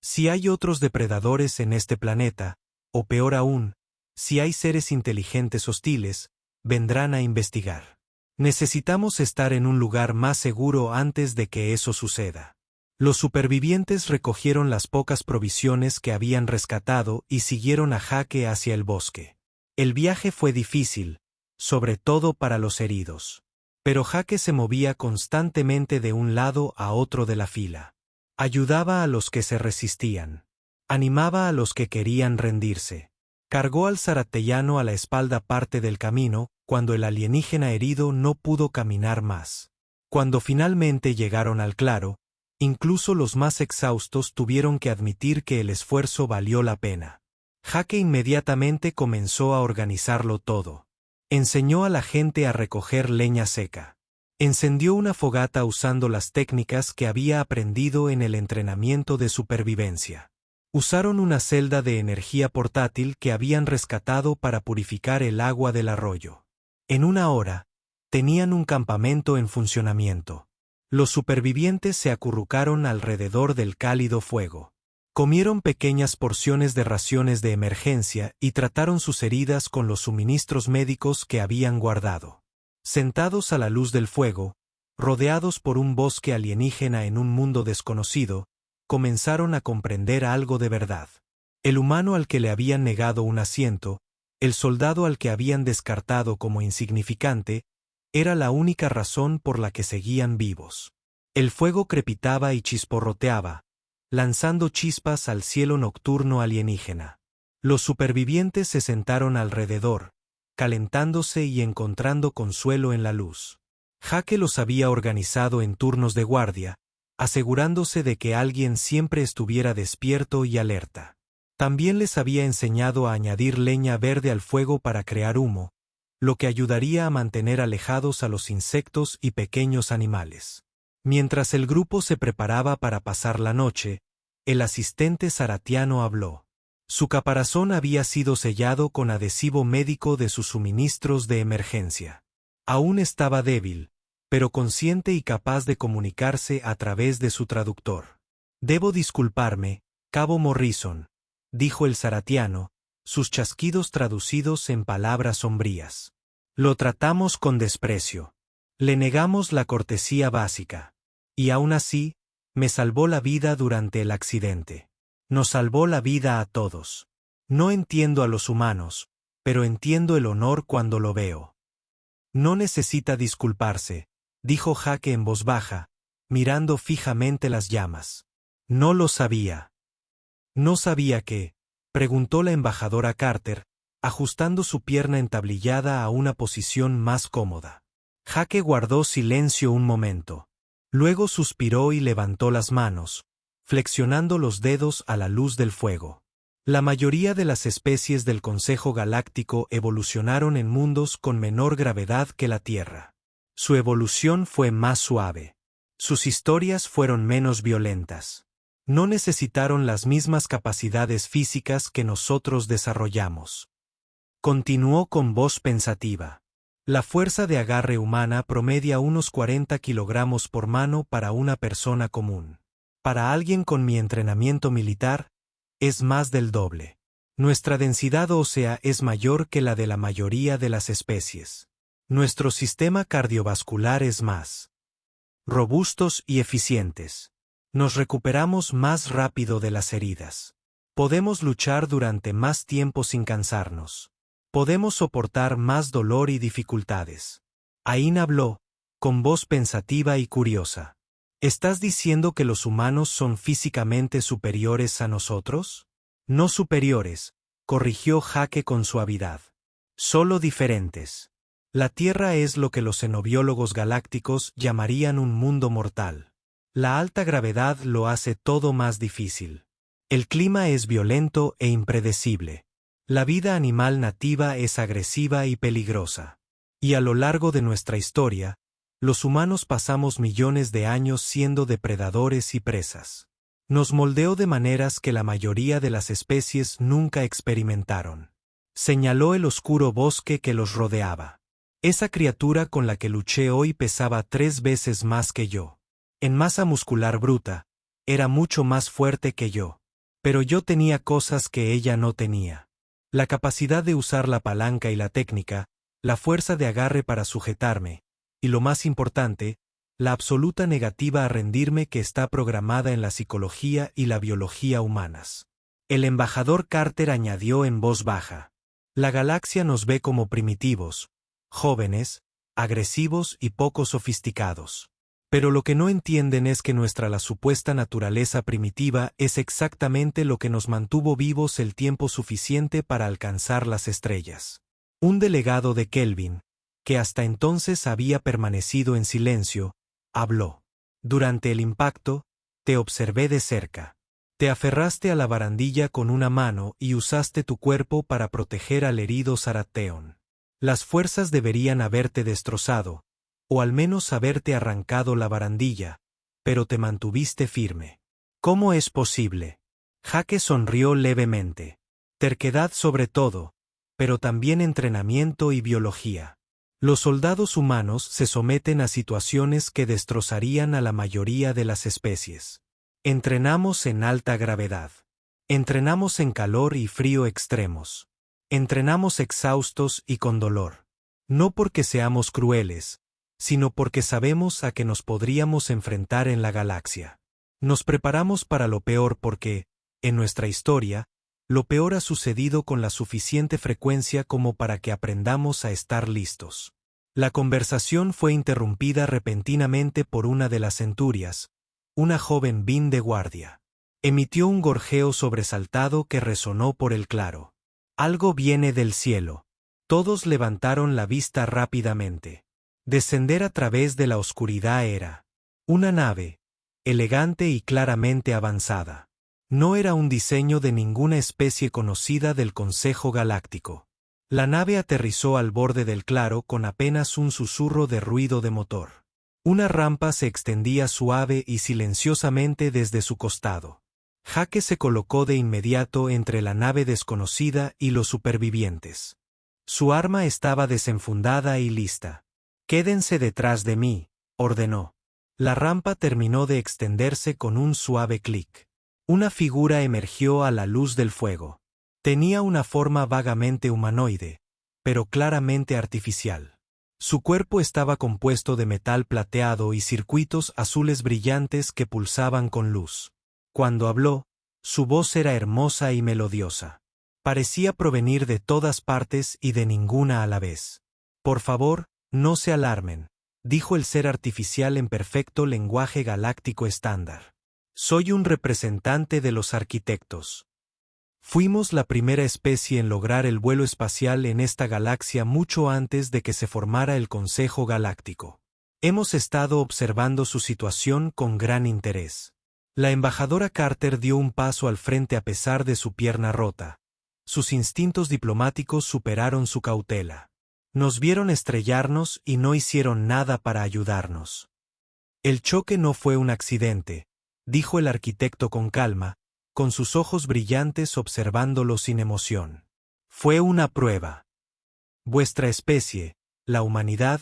Si hay otros depredadores en este planeta, o peor aún, si hay seres inteligentes hostiles, vendrán a investigar. Necesitamos estar en un lugar más seguro antes de que eso suceda. Los supervivientes recogieron las pocas provisiones que habían rescatado y siguieron a Jake hacia el bosque. El viaje fue difícil, sobre todo para los heridos. Pero Jake se movía constantemente de un lado a otro de la fila. Ayudaba a los que se resistían. Animaba a los que querían rendirse. Cargó al zaratellano a la espalda parte del camino, cuando el alienígena herido no pudo caminar más. Cuando finalmente llegaron al claro, incluso los más exhaustos tuvieron que admitir que el esfuerzo valió la pena. Jake inmediatamente comenzó a organizarlo todo. Enseñó a la gente a recoger leña seca. Encendió una fogata usando las técnicas que había aprendido en el entrenamiento de supervivencia. Usaron una celda de energía portátil que habían rescatado para purificar el agua del arroyo. En una hora, tenían un campamento en funcionamiento. Los supervivientes se acurrucaron alrededor del cálido fuego. Comieron pequeñas porciones de raciones de emergencia y trataron sus heridas con los suministros médicos que habían guardado. Sentados a la luz del fuego, rodeados por un bosque alienígena en un mundo desconocido, comenzaron a comprender algo de verdad. El humano al que le habían negado un asiento, el soldado al que habían descartado como insignificante, era la única razón por la que seguían vivos. El fuego crepitaba y chisporroteaba, lanzando chispas al cielo nocturno alienígena. Los supervivientes se sentaron alrededor, calentándose y encontrando consuelo en la luz. Jake los había organizado en turnos de guardia, asegurándose de que alguien siempre estuviera despierto y alerta. También les había enseñado a añadir leña verde al fuego para crear humo, lo que ayudaría a mantener alejados a los insectos y pequeños animales. Mientras el grupo se preparaba para pasar la noche, el asistente zaratiano habló. Su caparazón había sido sellado con adhesivo médico de sus suministros de emergencia. Aún estaba débil, pero consciente y capaz de comunicarse a través de su traductor. «Debo disculparme, Cabo Morrison», dijo el zaratiano, sus chasquidos traducidos en palabras sombrías. «Lo tratamos con desprecio. Le negamos la cortesía básica. Y aún así, me salvó la vida durante el accidente. Nos salvó la vida a todos. No entiendo a los humanos, pero entiendo el honor cuando lo veo». «No necesita disculparse», dijo Jake en voz baja, mirando fijamente las llamas. «No lo sabía». «¿No sabía qué?», preguntó la embajadora Carter, ajustando su pierna entablillada a una posición más cómoda. Jake guardó silencio un momento. Luego suspiró y levantó las manos, flexionando los dedos a la luz del fuego. La mayoría de las especies del Consejo Galáctico evolucionaron en mundos con menor gravedad que la Tierra. Su evolución fue más suave. Sus historias fueron menos violentas. No necesitaron las mismas capacidades físicas que nosotros desarrollamos. Continuó con voz pensativa. La fuerza de agarre humana promedia unos 40 kilogramos por mano para una persona común. Para alguien con mi entrenamiento militar, es más del doble. Nuestra densidad ósea es mayor que la de la mayoría de las especies. Nuestro sistema cardiovascular es más robustos y eficientes. Nos recuperamos más rápido de las heridas. Podemos luchar durante más tiempo sin cansarnos. Podemos soportar más dolor y dificultades. Ain habló, con voz pensativa y curiosa. ¿Estás diciendo que los humanos son físicamente superiores a nosotros? No superiores, corrigió Jake con suavidad. Solo diferentes. La Tierra es lo que los xenobiólogos galácticos llamarían un mundo mortal. La alta gravedad lo hace todo más difícil. El clima es violento e impredecible. La vida animal nativa es agresiva y peligrosa. Y a lo largo de nuestra historia, los humanos pasamos millones de años siendo depredadores y presas. Nos moldeó de maneras que la mayoría de las especies nunca experimentaron. Señaló el oscuro bosque que los rodeaba. Esa criatura con la que luché hoy pesaba 3 veces más que yo. En masa muscular bruta, era mucho más fuerte que yo. Pero yo tenía cosas que ella no tenía. La capacidad de usar la palanca y la técnica, la fuerza de agarre para sujetarme, y lo más importante, la absoluta negativa a rendirme que está programada en la psicología y la biología humanas. El embajador Carter añadió en voz baja. La galaxia nos ve como primitivos, jóvenes, agresivos y poco sofisticados. Pero lo que no entienden es que la supuesta naturaleza primitiva es exactamente lo que nos mantuvo vivos el tiempo suficiente para alcanzar las estrellas. Un delegado de Kelvin, que hasta entonces había permanecido en silencio, habló. Durante el impacto, te observé de cerca. Te aferraste a la barandilla con una mano y usaste tu cuerpo para proteger al herido Saratheon. Las fuerzas deberían haberte destrozado, o al menos haberte arrancado la barandilla, pero te mantuviste firme. ¿Cómo es posible? Jake sonrió levemente. Terquedad sobre todo, pero también entrenamiento y biología. Los soldados humanos se someten a situaciones que destrozarían a la mayoría de las especies. Entrenamos en alta gravedad. Entrenamos en calor y frío extremos. Entrenamos exhaustos y con dolor. No porque seamos crueles, sino porque sabemos a qué nos podríamos enfrentar en la galaxia. Nos preparamos para lo peor porque, en nuestra historia, lo peor ha sucedido con la suficiente frecuencia como para que aprendamos a estar listos. La conversación fue interrumpida repentinamente por una de las centurias, una joven Bin de guardia. Emitió un gorjeo sobresaltado que resonó por el claro. Algo viene del cielo. Todos levantaron la vista rápidamente. Descender a través de la oscuridad era una nave, elegante y claramente avanzada. No era un diseño de ninguna especie conocida del Consejo Galáctico. La nave aterrizó al borde del claro con apenas un susurro de ruido de motor. Una rampa se extendía suave y silenciosamente desde su costado. Jake se colocó de inmediato entre la nave desconocida y los supervivientes. Su arma estaba desenfundada y lista. «Quédense detrás de mí», ordenó. La rampa terminó de extenderse con un suave clic. Una figura emergió a la luz del fuego. Tenía una forma vagamente humanoide, pero claramente artificial. Su cuerpo estaba compuesto de metal plateado y circuitos azules brillantes que pulsaban con luz. Cuando habló, su voz era hermosa y melodiosa. Parecía provenir de todas partes y de ninguna a la vez. «Por favor, no se alarmen», dijo el ser artificial en perfecto lenguaje galáctico estándar. «Soy un representante de los arquitectos. Fuimos la primera especie en lograr el vuelo espacial en esta galaxia mucho antes de que se formara el Consejo Galáctico. Hemos estado observando su situación con gran interés. La embajadora Carter dio un paso al frente a pesar de su pierna rota. Sus instintos diplomáticos superaron su cautela. Nos vieron estrellarnos y no hicieron nada para ayudarnos. El choque no fue un accidente, dijo el arquitecto con calma, con sus ojos brillantes observándolo sin emoción. Fue una prueba. Vuestra especie, la humanidad,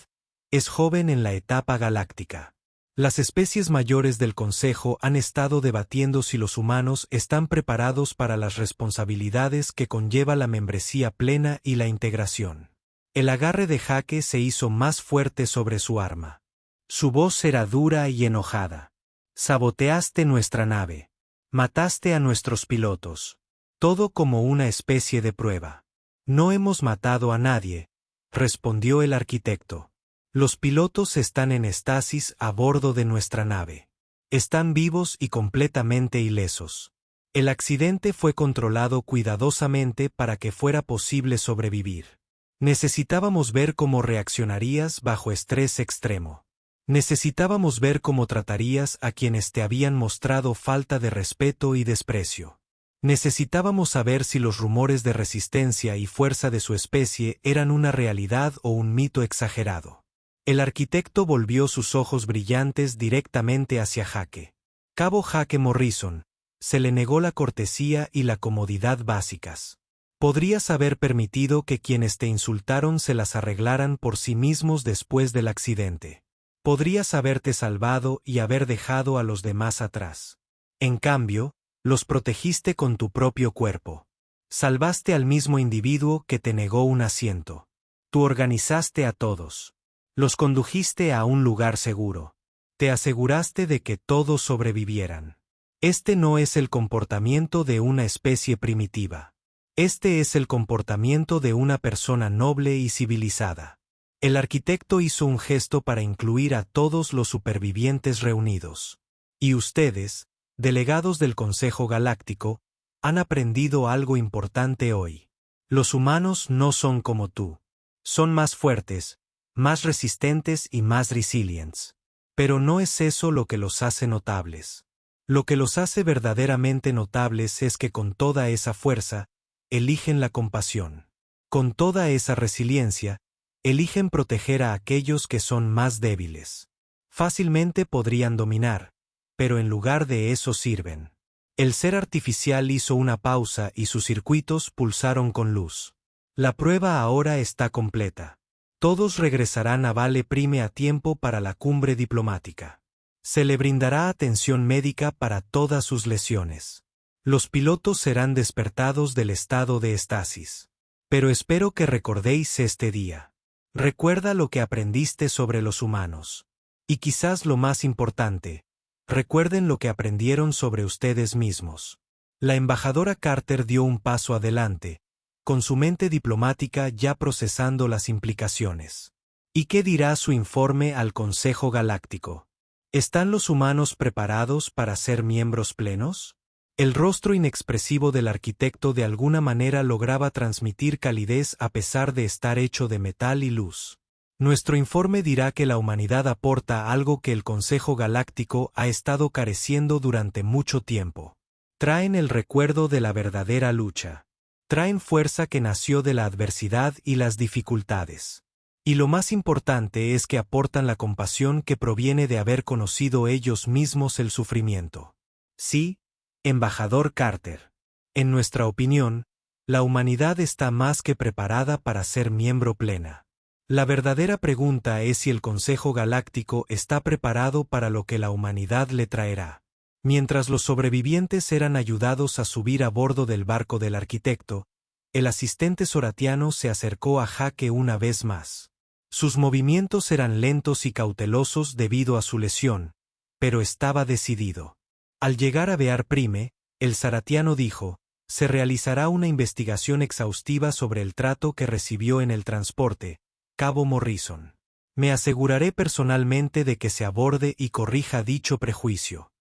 es joven en la etapa galáctica. Las especies mayores del Consejo han estado debatiendo si los humanos están preparados para las responsabilidades que conlleva la membresía plena y la integración. El agarre de Jake se hizo más fuerte sobre su arma. Su voz era dura y enojada. Saboteaste nuestra nave. Mataste a nuestros pilotos. Todo como una especie de prueba. No hemos matado a nadie, respondió el arquitecto. Los pilotos están en estasis a bordo de nuestra nave. Están vivos y completamente ilesos. El accidente fue controlado cuidadosamente para que fuera posible sobrevivir. Necesitábamos ver cómo reaccionarías bajo estrés extremo. Necesitábamos ver cómo tratarías a quienes te habían mostrado falta de respeto y desprecio. Necesitábamos saber si los rumores de resistencia y fuerza de su especie eran una realidad o un mito exagerado. El arquitecto volvió sus ojos brillantes directamente hacia Jake. Cabo Jake Morrison, se le negó la cortesía y la comodidad básicas. Podrías haber permitido que quienes te insultaron se las arreglaran por sí mismos después del accidente. Podrías haberte salvado y haber dejado a los demás atrás. En cambio, los protegiste con tu propio cuerpo. Salvaste al mismo individuo que te negó un asiento. Tú organizaste a todos. Los condujiste a un lugar seguro. Te aseguraste de que todos sobrevivieran. Este no es el comportamiento de una especie primitiva. Este es el comportamiento de una persona noble y civilizada. El arquitecto hizo un gesto para incluir a todos los supervivientes reunidos. Y ustedes, delegados del Consejo Galáctico, han aprendido algo importante hoy. Los humanos no son como tú. Son más fuertes, más resistentes y más resilientes. Pero no es eso lo que los hace notables. Lo que los hace verdaderamente notables es que con toda esa fuerza, eligen la compasión. Con toda esa resiliencia, eligen proteger a aquellos que son más débiles. Fácilmente podrían dominar, pero en lugar de eso sirven. El ser artificial hizo una pausa y sus circuitos pulsaron con luz. La prueba ahora está completa. Todos regresarán a Vale Prime a tiempo para la cumbre diplomática. Se le brindará atención médica para todas sus lesiones. Los pilotos serán despertados del estado de estasis. Pero espero que recordéis este día. Recuerda lo que aprendiste sobre los humanos. Y quizás lo más importante, recuerden lo que aprendieron sobre ustedes mismos. La embajadora Carter dio un paso adelante, con su mente diplomática ya procesando las implicaciones. ¿Y qué dirá su informe al Consejo Galáctico? ¿Están los humanos preparados para ser miembros plenos? El rostro inexpresivo del arquitecto de alguna manera lograba transmitir calidez a pesar de estar hecho de metal y luz. Nuestro informe dirá que la humanidad aporta algo que el Consejo Galáctico ha estado careciendo durante mucho tiempo. Traen el recuerdo de la verdadera lucha. Traen fuerza que nació de la adversidad y las dificultades. Y lo más importante es que aportan la compasión que proviene de haber conocido ellos mismos el sufrimiento. Sí, embajador Carter. En nuestra opinión, la humanidad está más que preparada para ser miembro plena. La verdadera pregunta es si el Consejo Galáctico está preparado para lo que la humanidad le traerá. Mientras los sobrevivientes eran ayudados a subir a bordo del barco del arquitecto, el asistente soratiano se acercó a Jake una vez más. Sus movimientos eran lentos y cautelosos debido a su lesión, pero estaba decidido. Al llegar a Bear Prime, el saratiano dijo, se realizará una investigación exhaustiva sobre el trato que recibió en el transporte, Cabo Morrison. Me aseguraré personalmente de que se aborde y corrija dicho prejuicio.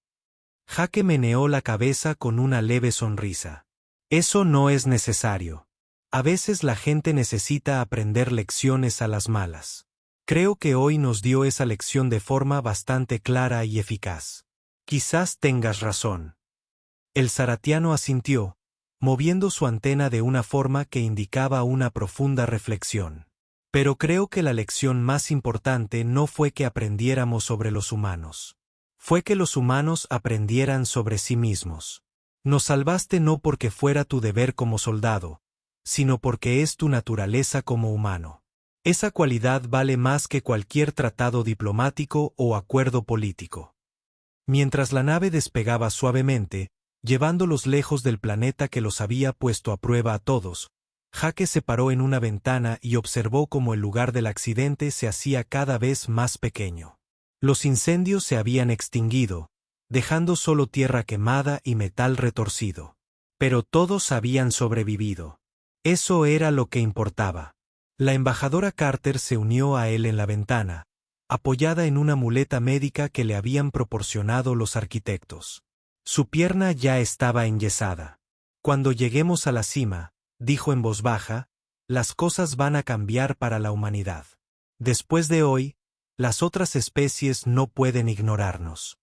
Jake meneó la cabeza con una leve sonrisa. Eso no es necesario. A veces la gente necesita aprender lecciones a las malas. Creo que hoy nos dio esa lección de forma bastante clara y eficaz. Quizás tengas razón. El zaratiano asintió, moviendo su antena de una forma que indicaba una profunda reflexión. Pero creo que la lección más importante no fue que aprendiéramos sobre los humanos. Fue que los humanos aprendieran sobre sí mismos. Nos salvaste no porque fuera tu deber como soldado, sino porque es tu naturaleza como humano. Esa cualidad vale más que cualquier tratado diplomático o acuerdo político. Mientras la nave despegaba suavemente, llevándolos lejos del planeta que los había puesto a prueba a todos, Jake se paró en una ventana y observó cómo el lugar del accidente se hacía cada vez más pequeño. Los incendios se habían extinguido, dejando solo tierra quemada y metal retorcido. Pero todos habían sobrevivido. Eso era lo que importaba. La embajadora Carter se unió a él en la ventana, apoyada en una muleta médica que le habían proporcionado los arquitectos. Su pierna ya estaba enyesada. Cuando lleguemos a la cima, dijo en voz baja, las cosas van a cambiar para la humanidad. Después de hoy, las otras especies no pueden ignorarnos.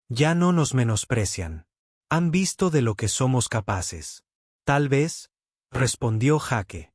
Ya no nos menosprecian. Han visto de lo que somos capaces. Tal vez, respondió Jake.